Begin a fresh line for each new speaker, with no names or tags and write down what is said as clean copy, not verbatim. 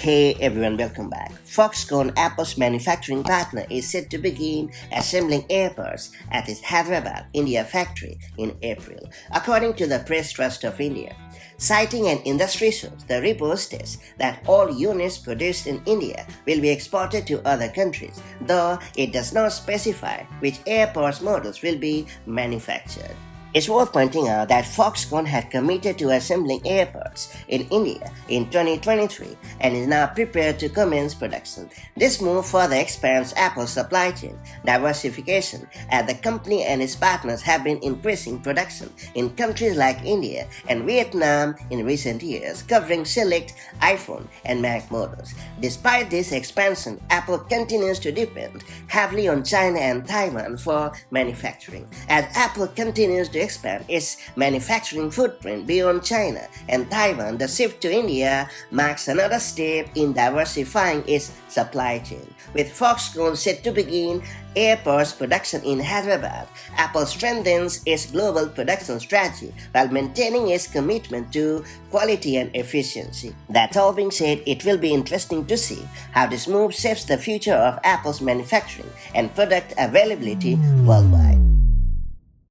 Hey everyone, welcome back. Foxconn, Apple's manufacturing partner, is set to begin assembling AirPods at its Hyderabad, India factory in April, according to the Press Trust of India. Citing an industry source, the report states that all units produced in India will be exported to other countries, though it does not specify which AirPods models will be manufactured. It's worth pointing out that Foxconn had committed to assembling AirPods in India in 2023 and is now prepared to commence production. This move further expands Apple's supply chain diversification, as the company and its partners have been increasing production in countries like India and Vietnam in recent years, covering select iPhone and Mac models. Despite this expansion, Apple continues to depend heavily on China and Taiwan for manufacturing. As Apple continues to expand its manufacturing footprint beyond China and Taiwan, the shift to India marks another step in diversifying its supply chain. With Foxconn set to begin AirPods production in Hyderabad, Apple strengthens its global production strategy while maintaining its commitment to quality and efficiency. That all being said, it will be interesting to see how this move shapes the future of Apple's manufacturing and product availability worldwide.